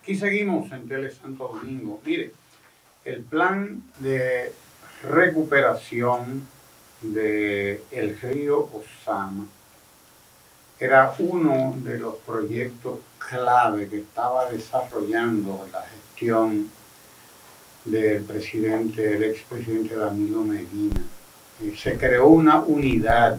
Aquí seguimos en Tele Santo Domingo. Mire, el plan de recuperación del río Ozama era uno de los proyectos clave que estaba desarrollando la gestión del presidente, el expresidente Danilo Medina. Se creó una unidad,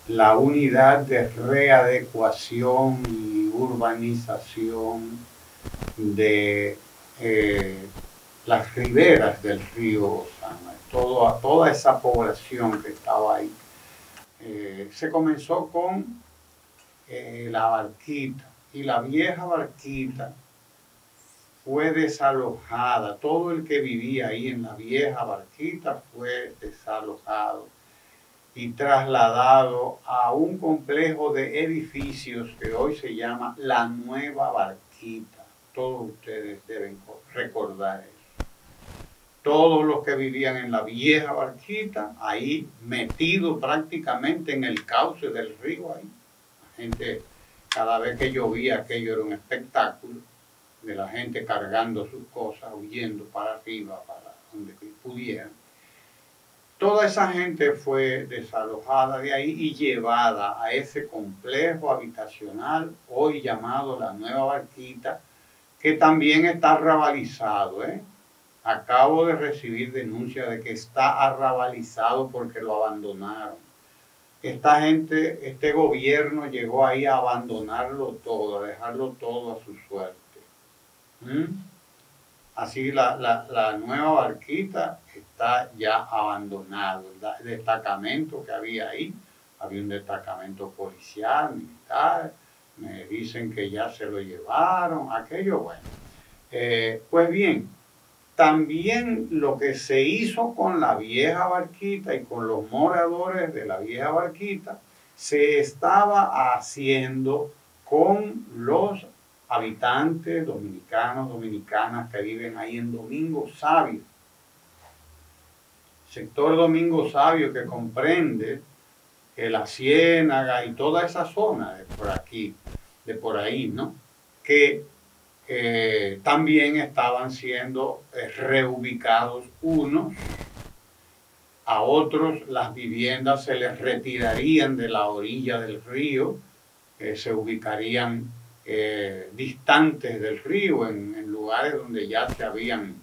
la unidad de readecuación y urbanización de las riberas del río Ozama, toda esa población que estaba ahí. Se comenzó con la Barquita, y la vieja Barquita fue desalojada. Todo el que vivía ahí en la vieja Barquita fue desalojado y trasladado a un complejo de edificios que hoy se llama la Nueva Barquita. Todos ustedes deben recordar eso. Todos los que vivían en la vieja Barquita, ahí metidos prácticamente en el cauce del río, ahí. La gente, cada vez que llovía, aquello era un espectáculo de la gente cargando sus cosas, huyendo para arriba, para donde pudieran. Toda esa gente fue desalojada de ahí y llevada a ese complejo habitacional, hoy llamado la Nueva Barquita, que también está arrabalizado. Acabo de recibir denuncia de que está arrabalizado porque lo abandonaron. Esta gente, este gobierno llegó ahí a abandonarlo todo, a dejarlo todo a su suerte. Así la Nueva Barquita está ya abandonado. El destacamento que había ahí, había un destacamento policial, militar, me dicen que ya se lo llevaron, aquello bueno. Pues bien, también lo que se hizo con la vieja Barquita y con los moradores de la vieja Barquita, se estaba haciendo con los habitantes dominicanos, dominicanas que viven ahí en Domingo Sabio. Sector Domingo Sabio que comprende la Ciénaga y toda esa zona de por aquí, de por ahí, ¿no? Que también estaban siendo reubicados unos, a otros las viviendas se les retirarían de la orilla del río, se ubicarían distantes del río, en lugares donde ya se habían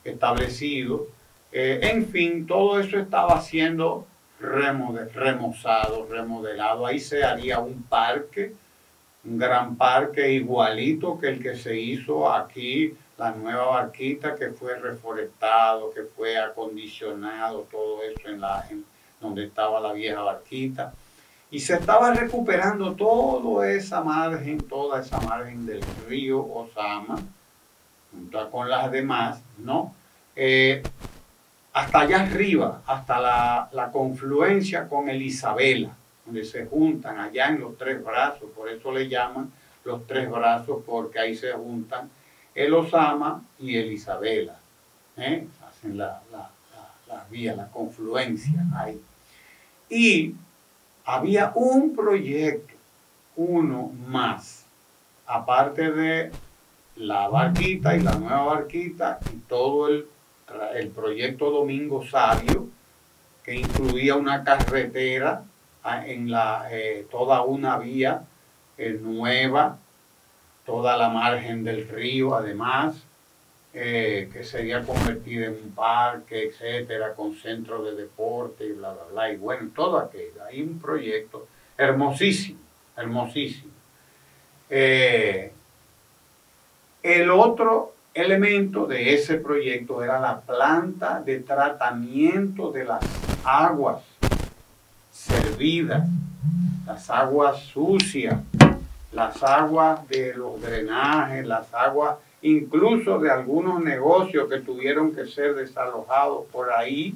establecido. En fin, todo eso estaba siendo remozado, remodelado. Ahí se haría un parque, un gran parque igualito que el que se hizo aquí, la Nueva Barquita, que fue reforestado, que fue acondicionado, todo eso en donde estaba la vieja Barquita. Y se estaba recuperando toda esa margen del río Ozama, junto con las demás, ¿no? Hasta allá arriba, hasta la confluencia con el Isabela, donde se juntan allá en los tres brazos, por eso le llaman los tres brazos, porque ahí se juntan el Ozama y el Isabela. Hacen la vía, la confluencia ahí. Y había un proyecto, uno más, aparte de la Barquita y la Nueva Barquita y todo el proyecto Domingo Sabio, que incluía una carretera en toda una vía nueva, toda la margen del río, además, que sería convertida en un parque, etcétera, con centro de deporte y bla, bla, bla. Y bueno, todo aquello. Hay un proyecto hermosísimo, hermosísimo. El otro elemento de ese proyecto era la planta de tratamiento de las aguas servidas, las aguas sucias, las aguas de los drenajes, las aguas incluso de algunos negocios que tuvieron que ser desalojados por ahí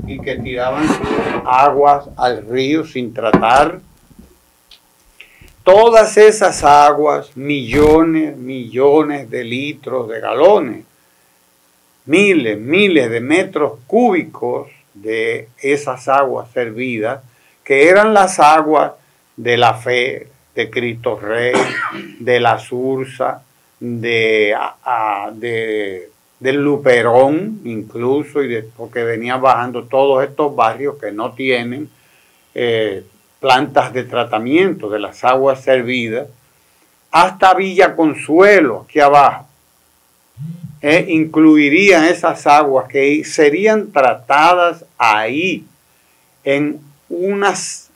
y que tiraban sus aguas al río sin tratar. Todas esas aguas, millones de litros, de galones, miles de metros cúbicos de esas aguas servidas, que eran las aguas de la Fe, de Cristo Rey, de la Sursa, del Luperón incluso, porque venía bajando todos estos barrios que no tienen plantas de tratamiento de las aguas servidas, hasta Villa Consuelo, aquí abajo. Incluirían esas aguas que serían tratadas ahí en unas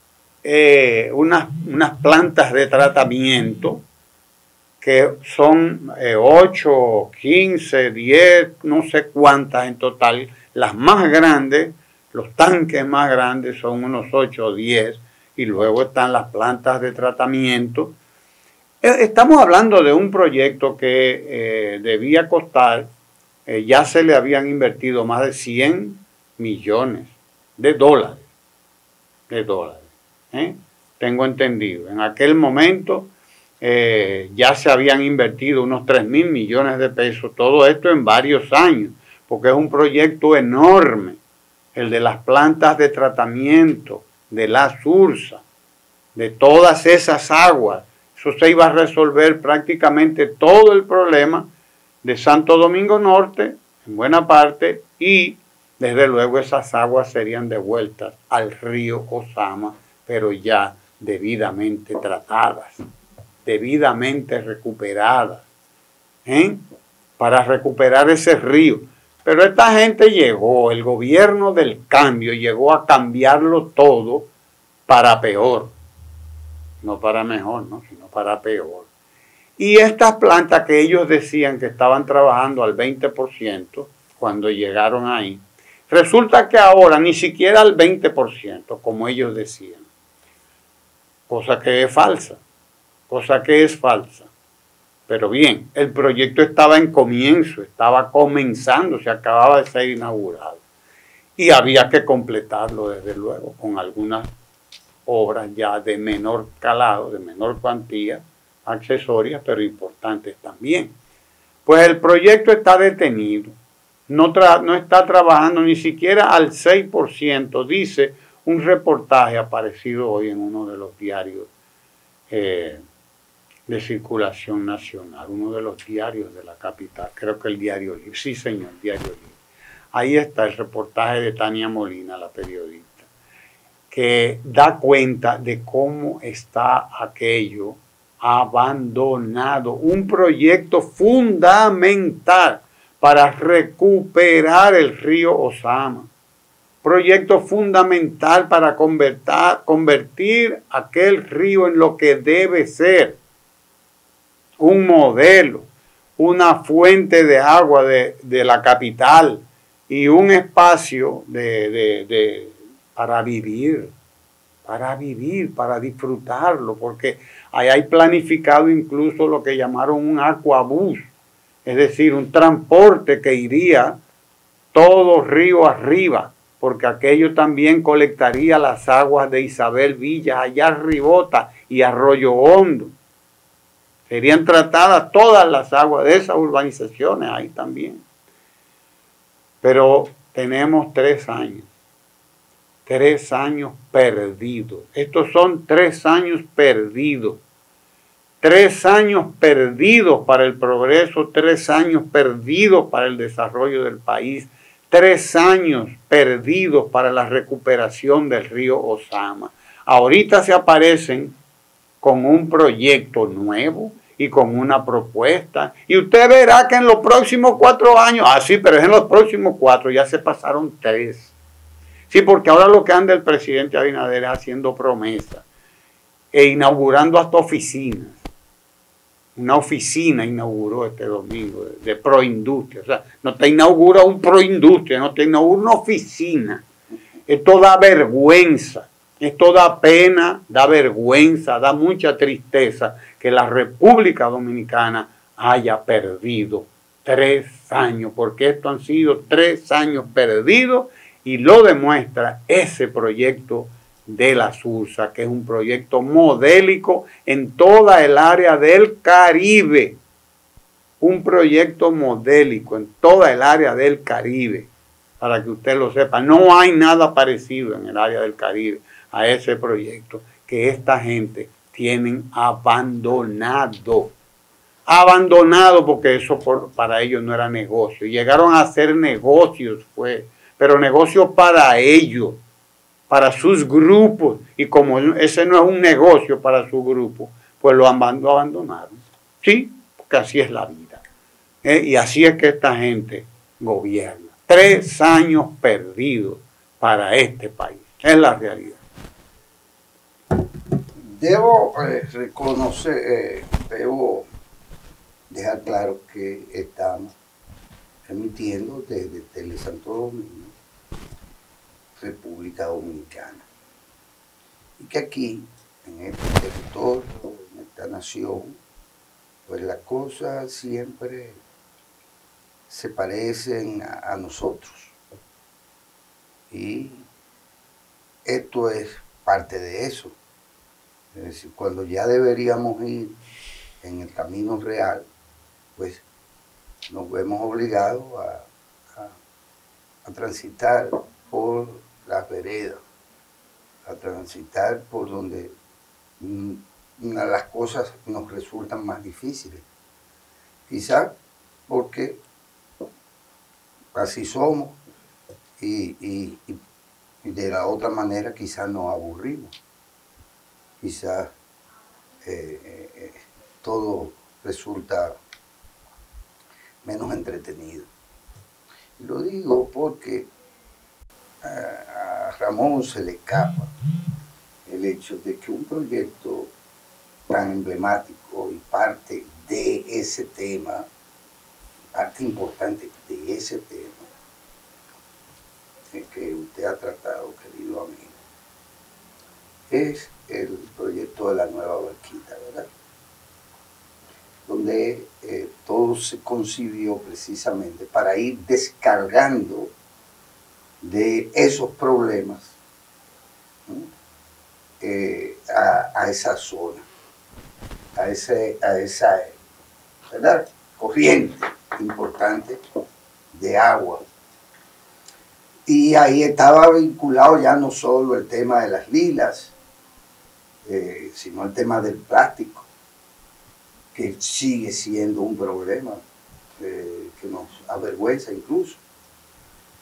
plantas de tratamiento que son 8, 15, 10, no sé cuántas en total. Las más grandes, los tanques más grandes son unos 8 o 10, y luego están las plantas de tratamiento. Estamos hablando de un proyecto que debía costar, ya se le habían invertido más de 100 millones de dólares. Tengo entendido. En aquel momento ya se habían invertido unos 3.000 millones de pesos, todo esto en varios años, porque es un proyecto enorme, el de las plantas de tratamiento, de la Sursa, de todas esas aguas. Eso se iba a resolver prácticamente todo el problema de Santo Domingo Norte, en buena parte, y desde luego esas aguas serían devueltas al río Ozama, pero ya debidamente tratadas, debidamente recuperadas, para recuperar ese río. Pero esta gente llegó, el gobierno del cambio llegó a cambiarlo todo para peor. No para mejor, ¿no? Sino para peor. Y estas plantas que ellos decían que estaban trabajando al 20% cuando llegaron ahí, resulta que ahora ni siquiera al 20%, como ellos decían. Cosa que es falsa. Pero bien, el proyecto estaba en comienzo, estaba comenzando, se acababa de ser inaugurado. Y había que completarlo, desde luego, con algunas obras ya de menor calado, de menor cuantía, accesorias, pero importantes también. Pues el proyecto está detenido, no está trabajando ni siquiera al 6%, dice un reportaje aparecido hoy en uno de los diarios de circulación nacional, uno de los diarios de la capital, creo que el Diario Libre, sí señor, Diario Libre. Ahí está el reportaje de Tania Molina, la periodista, que da cuenta de cómo está aquello abandonado, un proyecto fundamental para recuperar el río Ozama, proyecto fundamental para convertir aquel río en lo que debe ser, un modelo, una fuente de agua de la capital y un espacio para vivir, para disfrutarlo, porque ahí hay planificado incluso lo que llamaron un aquabús, es decir, un transporte que iría todo río arriba, porque aquello también colectaría las aguas de Isabel Villa, allá arribota, y Arroyo Hondo. Serían tratadas todas las aguas de esas urbanizaciones ahí también. Pero tenemos 3 años. 3 años perdidos. Estos son 3 años perdidos. 3 años perdidos para el progreso, 3 años perdidos para el desarrollo del país, 3 años perdidos para la recuperación del río Ozama. Ahorita se aparecen con un proyecto nuevo y con una propuesta. Y usted verá que en los próximos 4 años, sí, pero es en los próximos 4, ya se pasaron 3. Sí, porque ahora lo que anda el presidente Abinader es haciendo promesas e inaugurando hasta oficinas. Una oficina inauguró este domingo de Proindustria. O sea, no te inaugura un Proindustria, no te inaugura una oficina. Esto da vergüenza, esto da pena, da vergüenza, da mucha tristeza que la República Dominicana haya perdido 3 años, porque estos han sido 3 años perdidos y lo demuestra ese proyecto de la Sursa, que es un proyecto modélico en toda el área del Caribe. Un proyecto modélico en toda el área del Caribe, para que usted lo sepa. No hay nada parecido en el área del Caribe a ese proyecto que esta gente tienen abandonado. abandonado porque eso para ellos no era negocio. Llegaron a hacer negocios, pero negocios para ellos, para sus grupos. Y como ese no es un negocio para su grupo, pues lo abandonaron. Sí, porque así es la vida. Y así es que esta gente gobierna. 3 años perdidos para este país. Es la realidad. Debo reconocer, debo dejar claro que estamos emitiendo desde Tele Santo Domingo, República Dominicana. Y que aquí, en este territorio, en esta nación, pues las cosas siempre se parecen a nosotros. Y esto es parte de eso. Es decir, cuando ya deberíamos ir en el camino real, pues nos vemos obligados a transitar por las veredas, a transitar por donde las cosas nos resultan más difíciles. Quizás porque así somos y de la otra manera quizás nos aburrimos. Quizás todo resulta menos entretenido. Y lo digo porque a Ramón se le escapa el hecho de que un proyecto tan emblemático y parte de ese tema, parte importante de ese tema que usted ha tratado, querido amigo, es el proyecto de la nueva barquita, ¿verdad? Donde todo se concibió precisamente para ir descargando de esos problemas, ¿no? A esa zona, a esa, ¿verdad?, corriente importante de agua. Y ahí estaba vinculado ya no solo el tema de las lilas, sino el tema del plástico, que sigue siendo un problema que nos avergüenza incluso,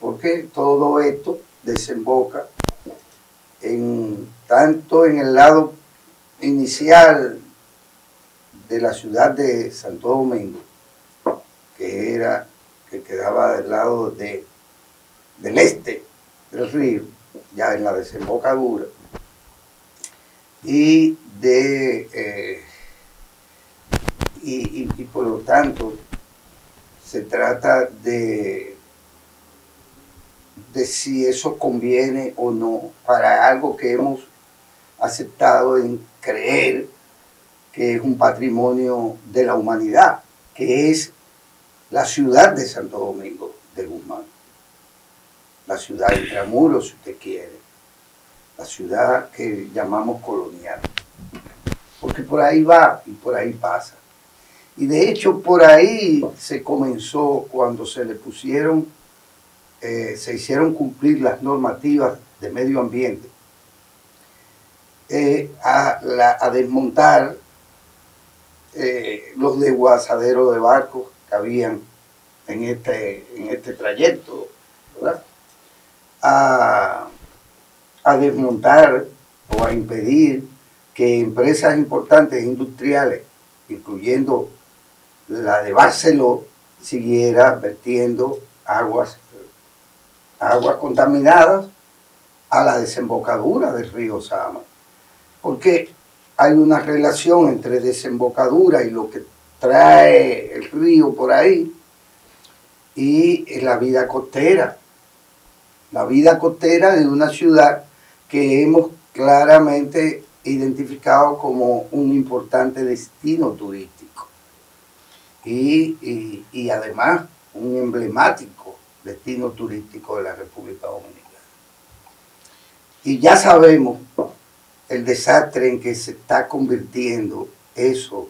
porque todo esto desemboca tanto en el lado inicial de la ciudad de Santo Domingo, que quedaba del lado del este del río, ya en la desembocadura, y por lo tanto se trata de si eso conviene o no para algo que hemos aceptado en creer que es un patrimonio de la humanidad, que es la ciudad de Santo Domingo de Guzmán, la ciudad intramuros, si usted quiere, la ciudad que llamamos colonial, porque por ahí va y por ahí pasa. Y de hecho por ahí se comenzó cuando se le pusieron, se hicieron cumplir las normativas de medio ambiente, a desmontar los desguazaderos de barcos que habían en este trayecto, ¿verdad?, a desmontar o a impedir que empresas importantes industriales, incluyendo la de Barceló, siguiera vertiendo aguas contaminadas a la desembocadura del río Sama, porque hay una relación entre desembocadura y lo que trae el río por ahí y la vida costera de una ciudad que hemos claramente identificado como un importante destino turístico y además un emblemático destino turístico de la República Dominicana. Y ya sabemos el desastre en que se está convirtiendo eso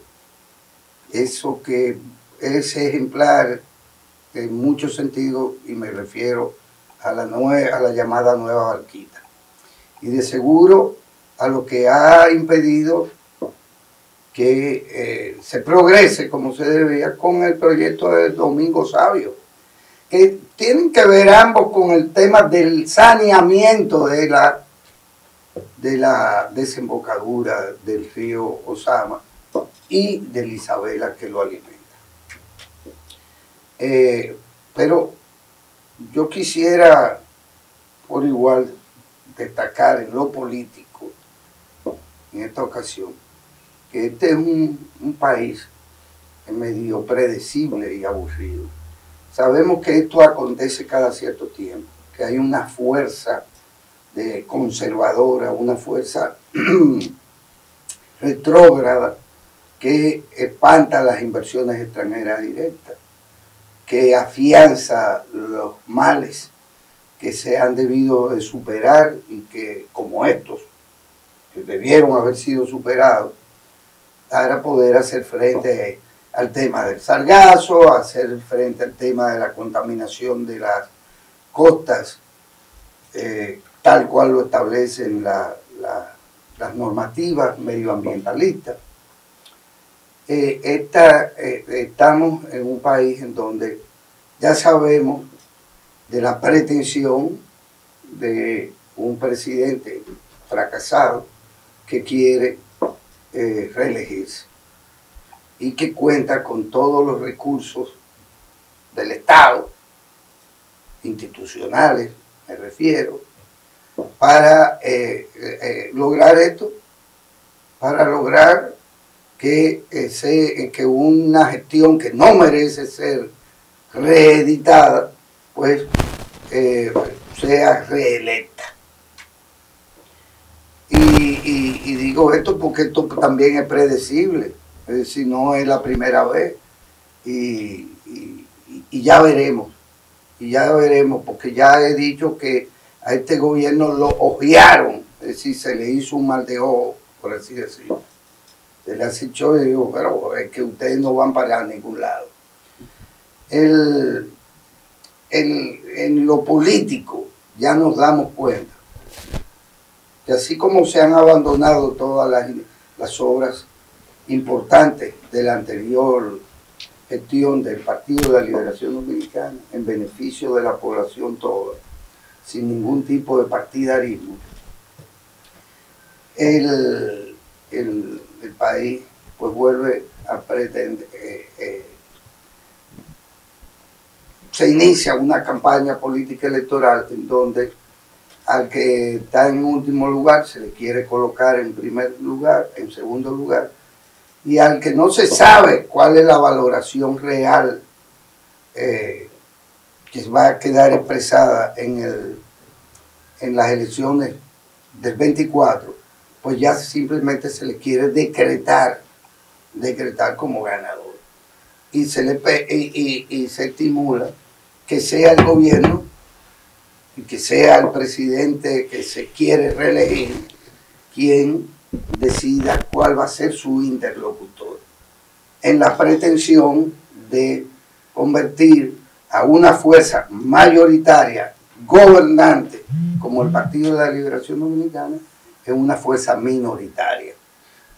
que ese ejemplar en muchos sentidos, y me refiero a la llamada nueva barquita. Y de seguro a lo que ha impedido que se progrese como se debía con el proyecto del Domingo Sabio, que tienen que ver ambos con el tema del saneamiento de la desembocadura del río Ozama y del Isabela que lo alimenta. Pero yo quisiera por igual destacar en lo político en esta ocasión que este es un país medio predecible y aburrido. Sabemos que esto acontece cada cierto tiempo, que hay una fuerza conservadora, una fuerza retrógrada que espanta las inversiones extranjeras directas, que afianza los males que se han debido de superar y que, como estos, que debieron haber sido superados, para poder hacer frente al tema del sargazo, hacer frente al tema de la contaminación de las costas, tal cual lo establecen las normativas medioambientalistas. Estamos en un país en donde ya sabemos de la pretensión de un presidente fracasado que quiere reelegirse y que cuenta con todos los recursos del Estado, institucionales me refiero, para lograr esto, para lograr que una gestión que no merece ser reeditada, pues sea reelecta. Y digo esto porque esto también es predecible, es decir, no es la primera vez, y ya veremos, porque ya he dicho que a este gobierno lo ojearon, es decir, se le hizo un mal de ojo, por así decirlo. Se le acechó y digo, pero es que ustedes no van para ningún lado. En lo político ya nos damos cuenta que así como se han abandonado todas las obras importantes de la anterior gestión del Partido de la Liberación Dominicana en beneficio de la población toda, sin ningún tipo de partidarismo, el país pues vuelve a pretender, se inicia una campaña política electoral en donde al que está en último lugar se le quiere colocar en primer lugar, en segundo lugar, y al que no se sabe cuál es la valoración real que va a quedar expresada en las elecciones del 24, pues ya simplemente se le quiere decretar como ganador. Y se estimula que sea el gobierno y que sea el presidente que se quiere reelegir quien decida cuál va a ser su interlocutor, en la pretensión de convertir a una fuerza mayoritaria, gobernante, como el Partido de la Liberación Dominicana, en una fuerza minoritaria.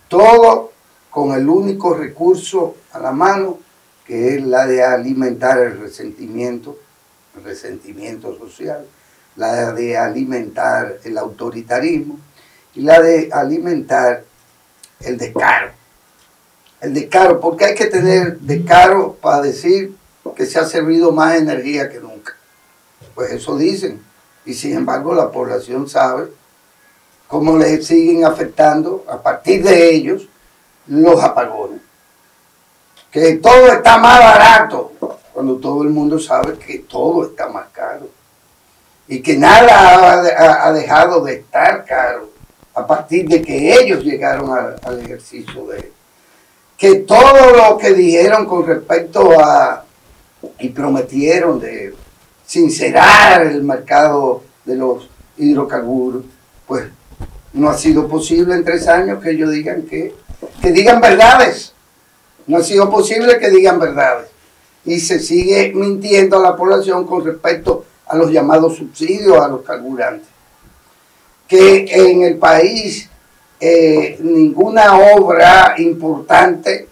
Todo con el único recurso a la mano, que es la de alimentar el resentimiento social, la de alimentar el autoritarismo y la de alimentar el descaro. El descaro, porque hay que tener descaro para decir que se ha servido más energía que nunca. Pues eso dicen. Y sin embargo la población sabe cómo le siguen afectando a partir de ellos los apagones. Que todo está más barato, cuando todo el mundo sabe que todo está más caro. Y que nada ha dejado de estar caro a partir de que ellos llegaron al ejercicio de él. Que todo lo que dijeron con respecto a, y prometieron de sincerar el mercado de los hidrocarburos, pues no ha sido posible en 3 años que ellos digan que digan verdades. No ha sido posible que digan verdades. Y se sigue mintiendo a la población con respecto a los llamados subsidios a los carburantes. Que en el país ninguna obra importante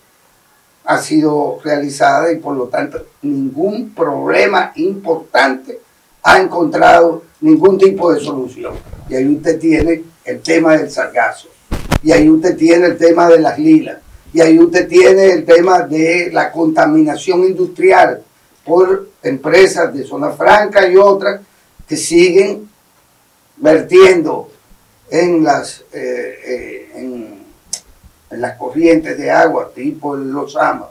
ha sido realizada y por lo tanto ningún problema importante ha encontrado ningún tipo de solución. Y ahí usted tiene el tema del sargazo, y ahí usted tiene el tema de las lilas, y ahí usted tiene el tema de la contaminación industrial por empresas de zona franca y otras que siguen vertiendo en las corrientes de agua, tipo el Lozama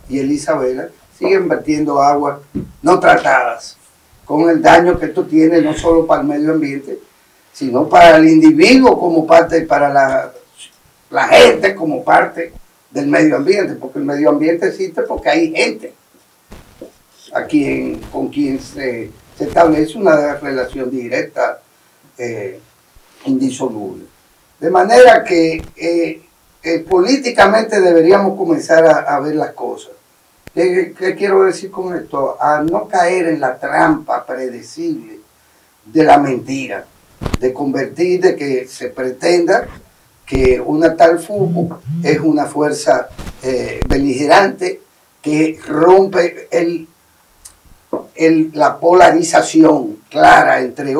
y el Isabela, siguen vertiendo aguas no tratadas, con el daño que esto tiene no solo para el medio ambiente, sino para el individuo como parte, para la gente como parte del medio ambiente, porque el medio ambiente existe porque hay gente con quien se establece una relación directa, indisoluble. De manera que políticamente deberíamos comenzar a ver las cosas. ¿Qué quiero decir con esto? A no caer en la trampa predecible de la mentira, de convertir, de que se pretenda que una tal FUPU es una fuerza beligerante que rompe la polarización clara entre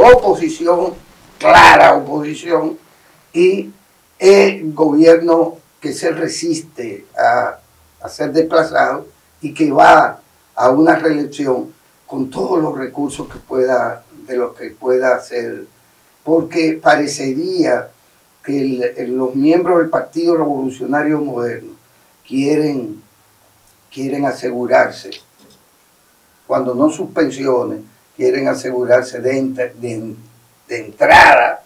clara oposición, y el gobierno que se resiste a ser desplazado y que va a una reelección con todos los recursos de los que pueda hacer, porque parecería que los miembros del Partido Revolucionario Moderno quieren asegurarse, cuando no suspensiones, quieren asegurarse de entrada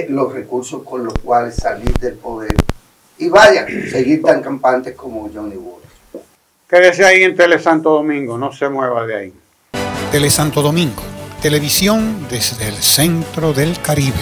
los recursos con los cuales salir del poder y seguir tan campantes como Johnny Walker. Quédese ahí en Tele Santo Domingo, no se mueva de ahí. Tele Santo Domingo, televisión desde el centro del Caribe.